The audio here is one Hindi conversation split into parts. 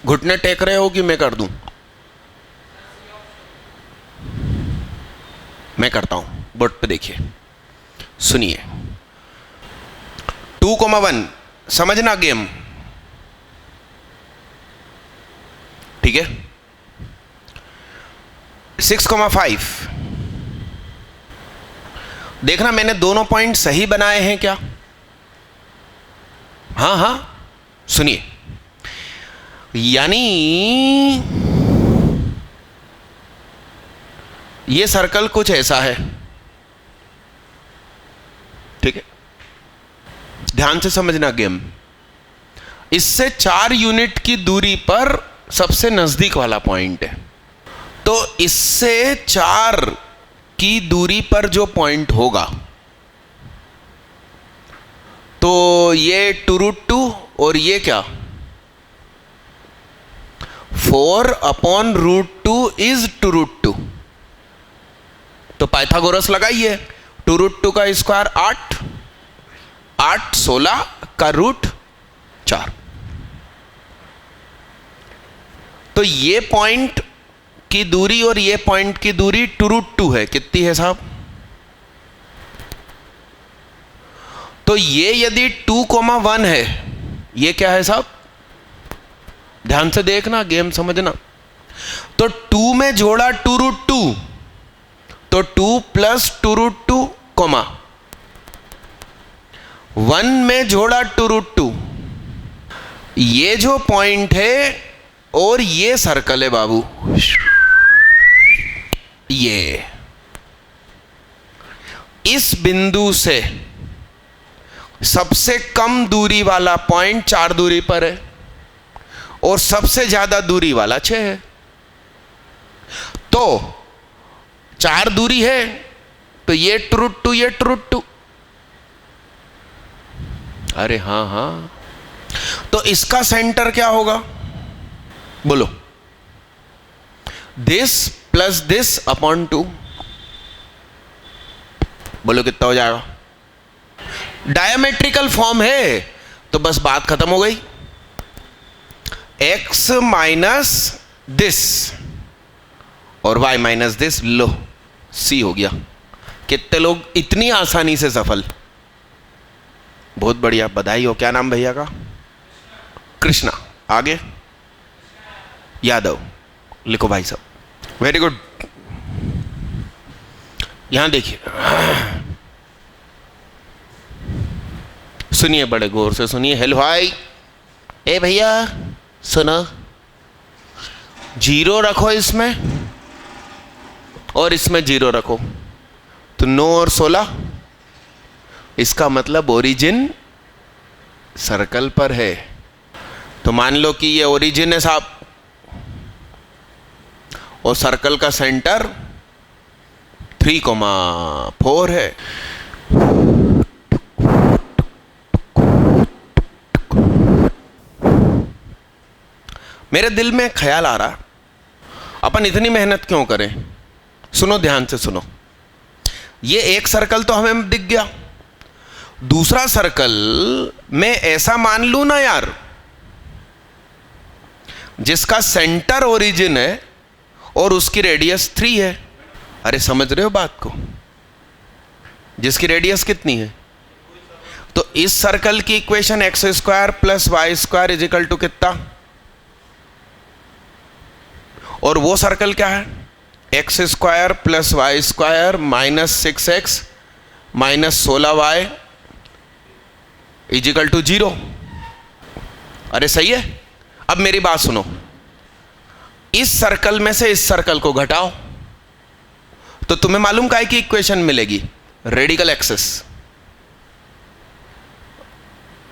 घुटने टेक रहे हो कि मैं कर दूं? मैं करता हूं। बोर्ड पे देखिए, सुनिए। 2,1 समझना गेम, ठीक है। 6,5 देखना, मैंने दोनों पॉइंट सही बनाए हैं क्या? हाँ हाँ, सुनिए। यानी ये सर्कल कुछ ऐसा है, ठीक है। ध्यान से समझना गेम। इससे 4 यूनिट की दूरी पर सबसे नजदीक वाला पॉइंट है। तो इससे 4 की दूरी पर जो पॉइंट होगा, तो ये 2√2 और ये क्या 4/√2 इज 2√2। तो पाइथागोरस लगाइए। 2√2 का स्क्वायर 8, 8 16 का रूट 4। तो ये पॉइंट की दूरी और ये पॉइंट की दूरी 2√2 है। कितनी है साहब? तो ये यदि 2,1 है, ये क्या है साहब? ध्यान से देखना, गेम समझना। तो 2 में जोड़ा 2√2, तो 2 + 2√2, 1 में जोड़ा 2√2। ये जो पॉइंट है और ये सर्कल है बाबू, ये इस बिंदु से सबसे कम दूरी वाला पॉइंट 4 दूरी पर है और सबसे ज्यादा दूरी वाला 6 है। तो 4 दूरी है, तो ये 2√2, ये 2√2। अरे हाँ हाँ, तो इसका सेंटर क्या होगा? बोलो। This plus this upon 2। बोलो कितना हो जाएगा? डायमेट्रिकल फॉर्म है, तो बस बात खत्म हो गई। x माइनस दिस और y minus this, low c हो गया। कितने लोग इतनी आसानी से सफल? बहुत बढ़िया, बधाई हो। क्या नाम भैया का? कृष्णा। आगे यादव लिखो भाई साहब, वेरी गुड। यहां देखिए, सुनिए, बड़े गौर से सुनिए। हेलो भाई, ए भैया सुनो, 0 रखो इसमें और इसमें 0 रखो, तो 9 और 16। इसका मतलब ओरिजिन सर्कल पर है। तो मान लो कि ये ओरिजिन है साहब, और सर्कल का सेंटर 3,4 है। मेरे दिल में ख्याल आ रहा, अपन इतनी मेहनत क्यों करें? सुनो, ध्यान से सुनो। ये एक सर्कल तो हमें दिख गया, दूसरा सर्कल में ऐसा मान लूं ना यार, जिसका सेंटर ओरिजिन है और उसकी रेडियस 3 है। अरे समझ रहे हो बात को? जिसकी रेडियस कितनी है? तो इस सर्कल की इक्वेशन x² + y² = कितना? और वो सर्कल क्या है? x² + y² - 6x - 16y = 0। अरे सही है। अब मेरी बात सुनो, इस सर्कल में से इस सर्कल को घटाओ, तो तुम्हें मालूम काय की इक्वेशन मिलेगी? Radical axis.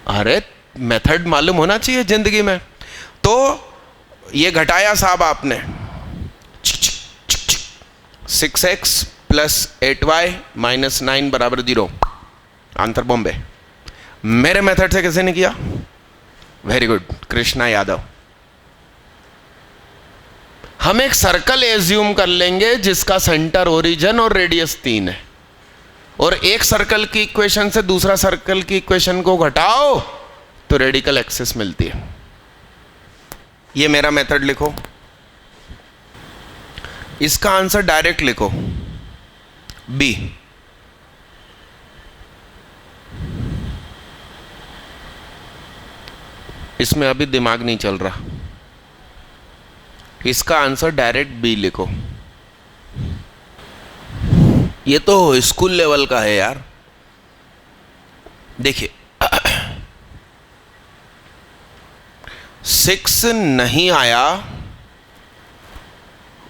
अरे मेथड मालूम होना चाहिए जिंदगी में। तो ये घटाया साहब आपने, 6x + 8y - 9 = 0। आंसर बॉम्बे। मेरे मेथड से किसी ने किया? Very good, Krishna Yadav. हम एक सर्कल एज्यूम कर लेंगे जिसका सेंटर ओरिजिन और रेडियस 3 है, और एक सर्कल की इक्वेशन से दूसरा सर्कल की इक्वेशन को घटाओ तो रेडिकल एक्सिस मिलती है। ये मेरा मेथड लिखो, इसका आंसर डायरेक्ट लिखो बी। इसमें अभी दिमाग नहीं चल रहा, इसका आंसर डायरेक्ट बी लिखो। ये तो स्कूल लेवल का है यार। देखिए 6 नहीं आया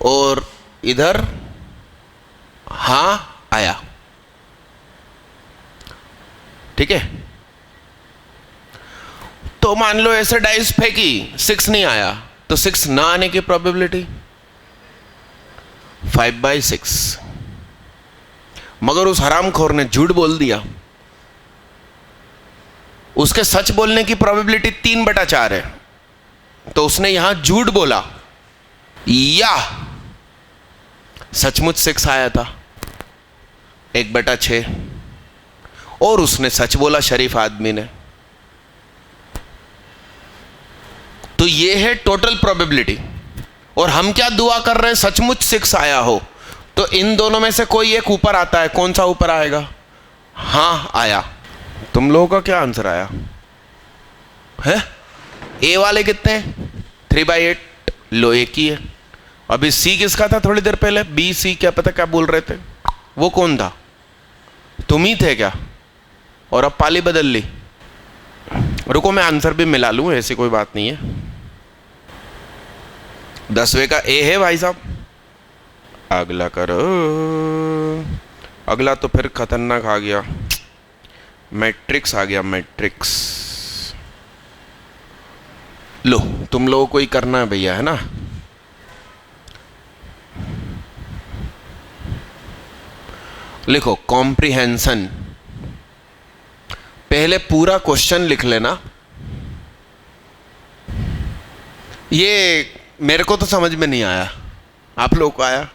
और इधर हां आया, ठीक है। तो मान लो ऐसे डाइस फेंकी, 6 नहीं आया, तो 6 ना आने की प्रोबेबिलिटी 5/6। मगर उस हरामखोर ने झूठ बोल दिया, उसके सच बोलने की प्रोबेबिलिटी 3/4 है, तो उसने यहां झूठ बोला या सचमुच 6 आया था 1/6 और उसने सच बोला शरीफ आदमी ने। तो ये है टोटल प्रोबेबिलिटी। और हम क्या दुआ कर रहे हैं, सचमुच 6 आया हो। तो इन दोनों में से कोई एक ऊपर आता है, कौन सा ऊपर आएगा? हाँ आया। तुम लोगों का क्या आंसर आया है? ए वाले कितने हैं? 3/8। लो एक ही है। अभी सी किसका था थोड़ी देर पहले? बी सी क्या पता क्या बोल रहे थे, वो कौन था? तुम ही थे क्या? और अब पाली बदल ली। रुको मैं आंसर भी मिला लूं, ऐसी कोई बात नहीं है। 10वें का ए है भाई साहब। अगला करो। अगला तो फिर खतरनाक आ गया, मैट्रिक्स आ गया, मैट्रिक्स। लो तुम लोगों को ही करना है भैया, है ना। लिखो कॉम्प्रिहेंशन। पहले पूरा क्वेश्चन लिख लेना। ये मेरे को तो समझ में नहीं आया, आप लोगों को आया?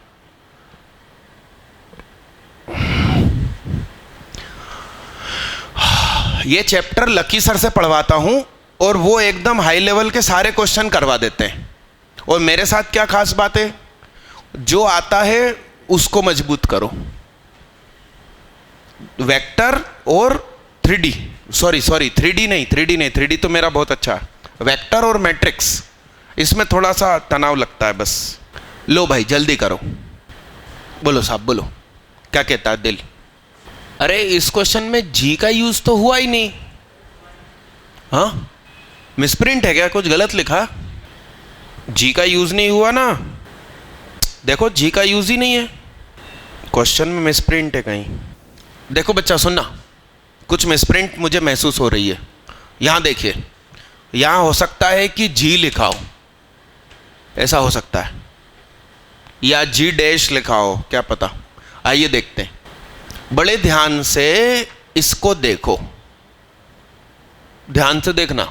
ये चैप्टर लकी सर से पढ़वाता हूं और वो एकदम हाई लेवल के सारे क्वेश्चन करवा देते हैं। और मेरे साथ क्या खास बात है, जो आता है उसको मजबूत करो। वेक्टर और 3D, सॉरी 3D नहीं, 3D तो मेरा बहुत अच्छा है। वेक्टर और मैट्रिक्स, इसमें थोड़ा सा तनाव लगता है बस। लो भाई जल्दी करो, बोलो साहब बोलो, क्या कहता है दिल? अरे इस क्वेश्चन में जी का यूज तो हुआ ही नहीं। हाँ मिसप्रिंट है क्या, कुछ गलत लिखा? जी का यूज नहीं हुआ ना, देखो जी का यूज ही नहीं है क्वेश्चन में, मिसप्रिंट है कहीं। देखो बच्चा सुनना, कुछ मिसप्रिंट मुझे महसूस हो रही है। यहां देखिए, यहां हो सकता है कि जी लिखा हो, ऐसा हो सकता है, या जी डैश लिखा हो, क्या पता। आइए देखते हैं, बड़े ध्यान से इसको देखो, ध्यान से देखना।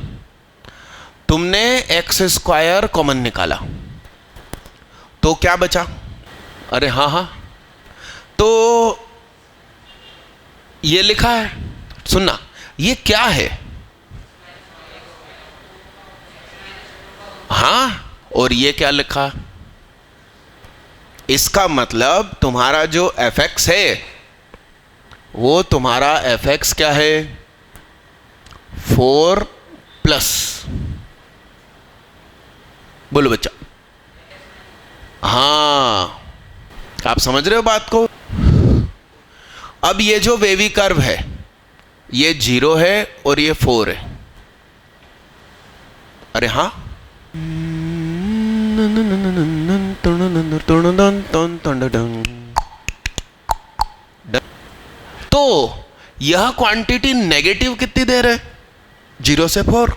तुमने x² कॉमन निकाला तो क्या बचा? अरे हाँ हाँ, तो ये लिखा है, सुनना, ये क्या है? हाँ, और ये क्या लिखा? इसका मतलब तुम्हारा जो fx है वो तुम्हारा fx क्या है? 4+। बोलो बच्चा। हाँ आप समझ रहे हो बात को? अब ये जो वेवी कर्व है ये 0 है और ये 4 है। अरे हाँ, तो यह क्वांटिटी नेगेटिव कितनी देर है? 0 से 4।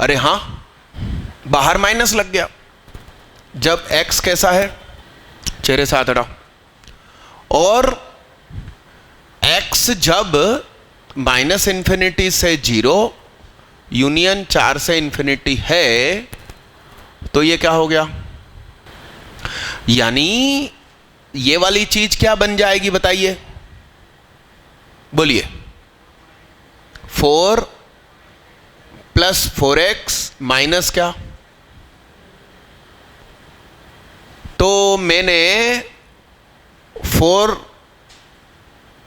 अरे हाँ, बाहर माइनस लग गया। जब x कैसा है, चेहरे से हाथ हटाओ, और x जब -∞ से 0 यूनियन 4 से ∞ है, तो ये क्या हो गया? यानी ये वाली चीज क्या बन जाएगी बताइए, बोलिए। 4 + 4x माइनस क्या? तो मैंने 4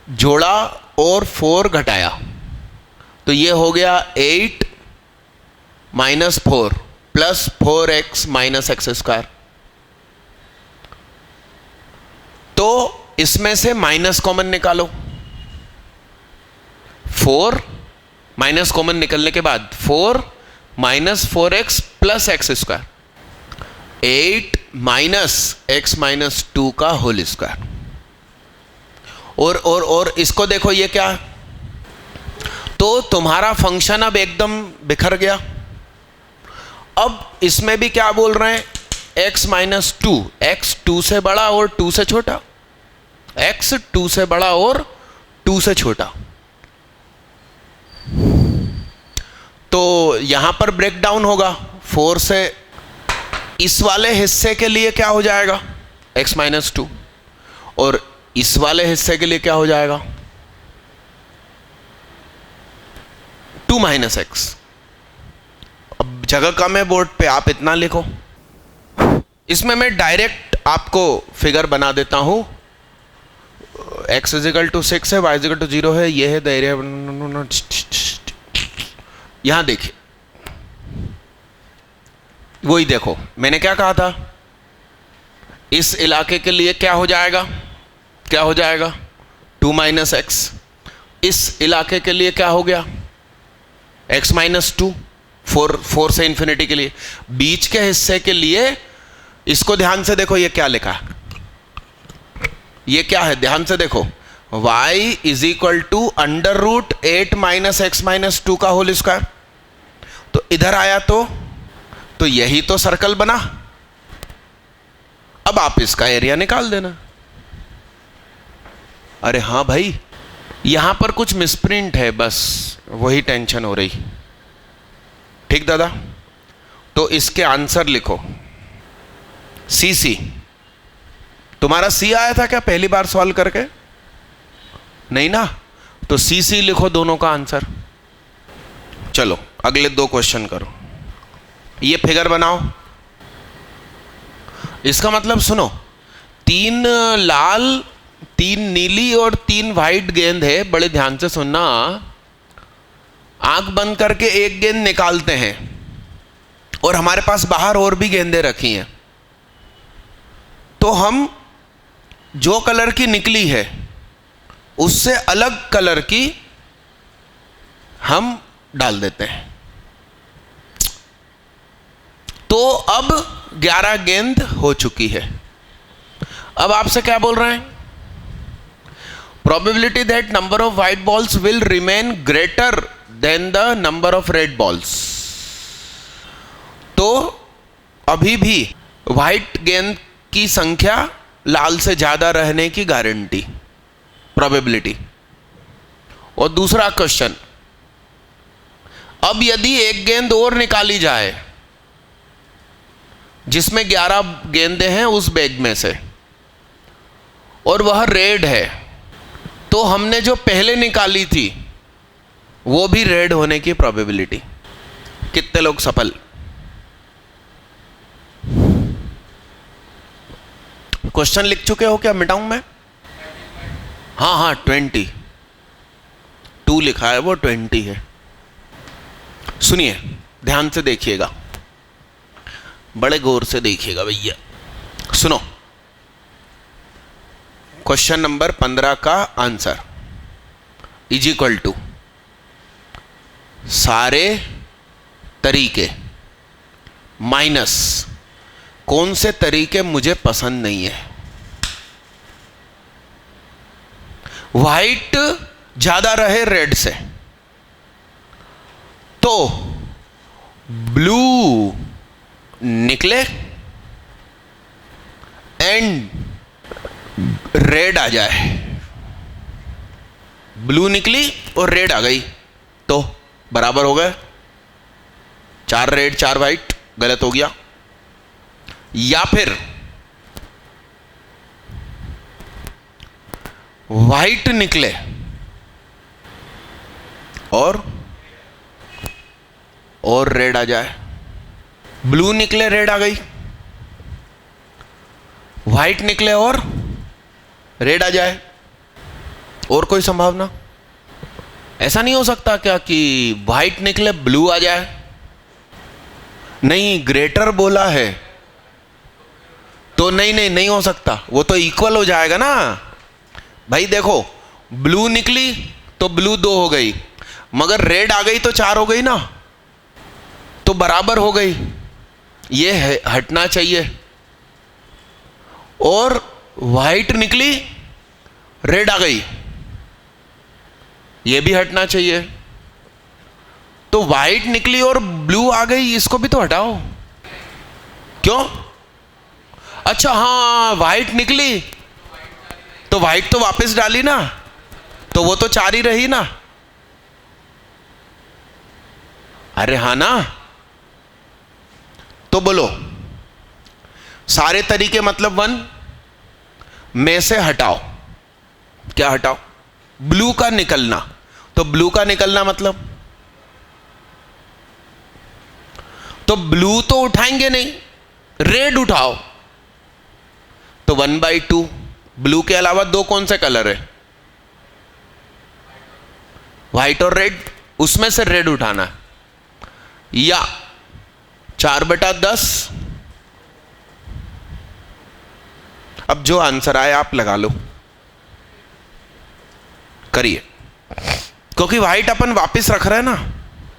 जोड़ा और 4 घटाया, तो ये हो गया 8 minus 4 plus 4x minus x square. तो इसमें से माइनस कॉमन निकालो। 4 माइनस कॉमन निकलने के बाद 4 minus 4x plus x square, 8 minus x minus 2 का होल स्क्वायर। और इसको देखो, ये क्या, तो तुम्हारा फंक्शन अब एकदम बिखर गया। अब इसमें भी क्या बोल रहे हैं, x माइनस 2, x 2 से बड़ा और 2 से छोटा, x 2 से बड़ा और 2 से छोटा। तो यहां पर ब्रेक डाउन होगा 4 से, इस वाले हिस्से के लिए क्या हो जाएगा x माइनस 2, और इस वाले हिस्से के लिए क्या हो जाएगा 2 माइनस एक्स। अब जगह कम है बोर्ड पे, आप इतना लिखो। इसमें मैं डायरेक्ट आपको फिगर बना देता हूं। x इजिकल टू 6 है, y इजिकल टू 0 है, ये है द एरिया। यहां देखिए, वही देखो, मैंने क्या कहा था, इस इलाके के लिए क्या हो जाएगा, क्या हो जाएगा 2 माइनस एक्स। इस इलाके के लिए क्या हो गया x माइनस 2, 4 से इंफिनिटी के लिए। बीच के हिस्से के लिए इसको ध्यान से देखो, ये क्या लिखा है, ये क्या है, ध्यान से देखो, y is equal to under root 8 minus x minus 2 का होल स्क्वायर। तो इधर आया तो यही तो सर्कल बना। अब आप इसका एरिया निकाल देना। अरे हाँ भाई, यहां पर कुछ मिसप्रिंट है, बस वही टेंशन हो रही। ठीक दादा, तो इसके आंसर लिखो। सी तुम्हारा सी आया था क्या पहली बार सॉल्व करके? नहीं ना, तो सी लिखो दोनों का आंसर। चलो अगले 2 क्वेश्चन करो। ये फिगर बनाओ। इसका मतलब सुनो, 3 लाल, 3 नीली और 3 वाइट गेंद है। बड़े ध्यान से सुनना, आंख बंद करके एक गेंद निकालते हैं और हमारे पास बाहर और भी गेंदें रखी हैं। तो हम जो कलर की निकली है उससे अलग कलर की हम डाल देते हैं। तो अब 11 गेंद हो चुकी है। अब आपसे क्या बोल रहे हैं, probability that number of white balls will remain greater than the number of red balls। तो अभी भी व्हाइट गेंद की संख्या लाल से ज्यादा रहने की गारंटी, प्रोबेबिलिटी। और दूसरा क्वेश्चन, अब यदि एक गेंद और निकाली जाए जिसमें 11 गेंदें हैं उस बैग में से, और वह रेड है, तो हमने जो पहले निकाली थी वो भी रेड होने की प्रोबेबिलिटी। कितने लोग सफल? क्वेश्चन लिख चुके हो क्या? मिटाऊं मैं? हाँ 20, 2 लिखा है, वो 20 है। सुनिए, ध्यान से देखिएगा, बड़े गौर से देखिएगा भैया। सुनो, क्वेश्चन नंबर 15 का आंसर इज इक्वल टू सारे तरीके माइनस कौन से तरीके मुझे पसंद नहीं है। व्हाइट ज्यादा रहे रेड से, तो ब्लू निकले एंड रेड आ जाए। ब्लू निकली और रेड आ गई तो बराबर हो गए, 4 रेड 4 व्हाइट, गलत हो गया। या फिर व्हाइट निकले और रेड आ जाए, ब्लू निकले रेड आ गई, व्हाइट निकले और रेड आ जाए। और कोई संभावना? ऐसा नहीं हो सकता क्या कि व्हाइट निकले ब्लू आ जाए? नहीं, ग्रेटर बोला है तो नहीं हो सकता, वो तो इक्वल हो जाएगा ना भाई। देखो, ब्लू निकली तो ब्लू 2 हो गई, मगर रेड आ गई तो 4 हो गई ना, तो बराबर हो गई। ये हटना चाहिए। और व्हाइट निकली, रेड आ गई, ये भी हटना चाहिए। तो व्हाइट निकली और ब्लू आ गई, इसको भी तो हटाओ। क्यों? अच्छा हाँ, व्हाइट निकली तो व्हाइट तो वापस डाली ना, तो वो तो 4 ही रही ना। अरे हाँ ना। तो बोलो, सारे तरीके मतलब 1 में से हटाओ। क्या हटाओ? ब्लू का निकलना। तो ब्लू का निकलना मतलब, तो ब्लू तो उठाएंगे नहीं, रेड उठाओ। तो 1/2। ब्लू के अलावा 2 कौन से कलर है? व्हाइट और रेड, उसमें से रेड उठाना है। या 4/10। अब जो आंसर आए आप लगा लो, करिए। क्योंकि व्हाइट अपन वापस रख रहे हैं ना,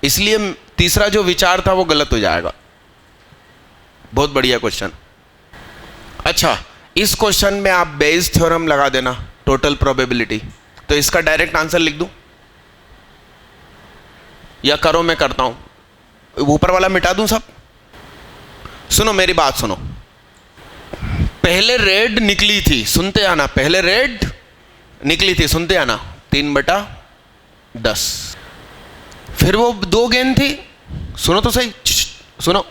इसलिए तीसरा जो विचार था वो गलत हो जाएगा। बहुत बढ़िया क्वेश्चन। अच्छा, इस क्वेश्चन में आप बेयस थ्योरम लगा देना, टोटल प्रोबेबिलिटी। तो इसका डायरेक्ट आंसर लिख दूं या करो? मैं करता हूं, ऊपर वाला मिटा दूं सब। सुनो मेरी बात सुनो। पहले रेड निकली थी, सुनते आना, पहले रेड निकली थी, सुनते आना, 3/10। फिर वो 2 गेंद थी, सुनो तो सही, सुनो,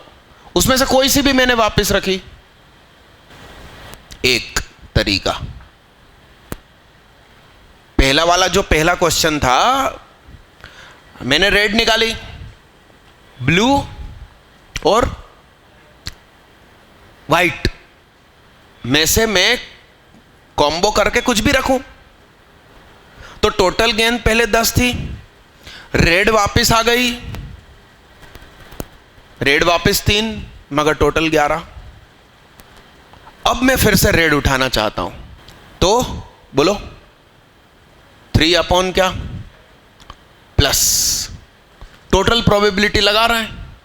उसमें से कोई सी भी मैंने वापस रखी। एक तरीका, पहला वाला जो पहला क्वेश्चन था, मैंने रेड निकाली, ब्लू और व्हाइट में से मैं कॉम्बो करके कुछ भी रखूं, तो टोटल गेंद पहले 10 थी, रेड वापस आ गई, रेड वापस 3, मगर टोटल 11। अब मैं फिर से रेड उठाना चाहता हूं, तो बोलो 3 क्या प्लस टोटल प्रोबेबिलिटी लगा रहे हैं।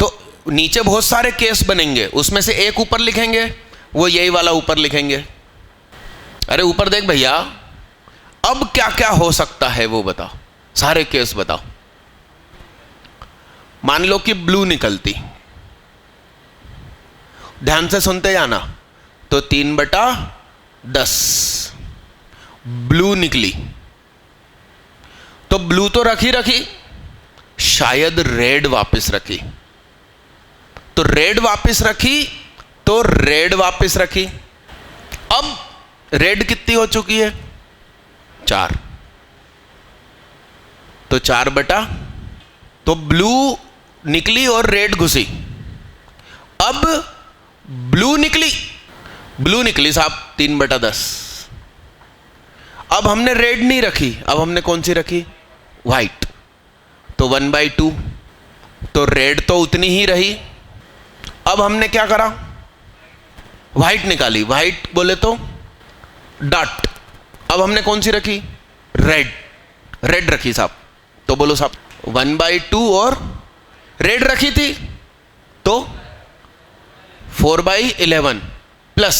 तो नीचे बहुत सारे केस बनेंगे, उसमें से एक ऊपर लिखेंगे, वो यही वाला ऊपर लिखेंगे। अरे ऊपर देख भैया, अब क्या क्या हो सकता है वो बताओ, सारे केस बताओ। मान लो कि ब्लू निकलती, ध्यान से सुनते जाना, तो 3/10 ब्लू निकली, तो ब्लू तो रखी, शायद रेड वापस रखी, तो रेड वापस रखी, तो रेड वापस रखी। अब रेड कितनी हो चुकी है? 4, तो 4 तो ब्लू निकली और रेड घुसी। अब ब्लू निकली साहब 3/10। अब हमने रेड नहीं रखी, अब हमने कौन सी रखी? व्हाइट, तो 1/2, तो रेड तो उतनी ही रही। अब हमने क्या करा? व्हाइट निकाली, व्हाइट बोले तो डॉट। अब हमने कौन सी रखी? रेड रखी साहब, तो बोलो साहब 1/2 और रेड रखी थी तो 4/11 प्लस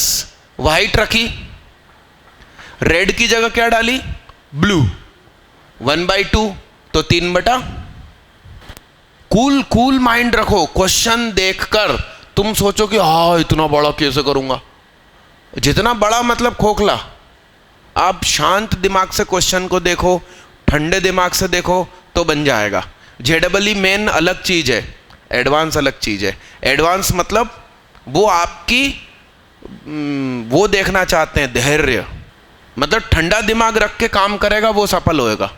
व्हाइट रखी, रेड की जगह क्या डाली? ब्लू, 1/2 तो 3 कूल माइंड रखो। क्वेश्चन देखकर तुम सोचो कि हाँ इतना बड़ा कैसे करूंगा, जितना बड़ा मतलब खोखला। आप शांत दिमाग से क्वेश्चन को देखो, ठंडे दिमाग से देखो तो बन जाएगा। जेडबल मेन अलग चीज है, एडवांस अलग चीज है। एडवांस मतलब वो आपकी वो देखना चाहते हैं, धैर्य, मतलब ठंडा दिमाग रख के काम करेगा वो सफल होएगा।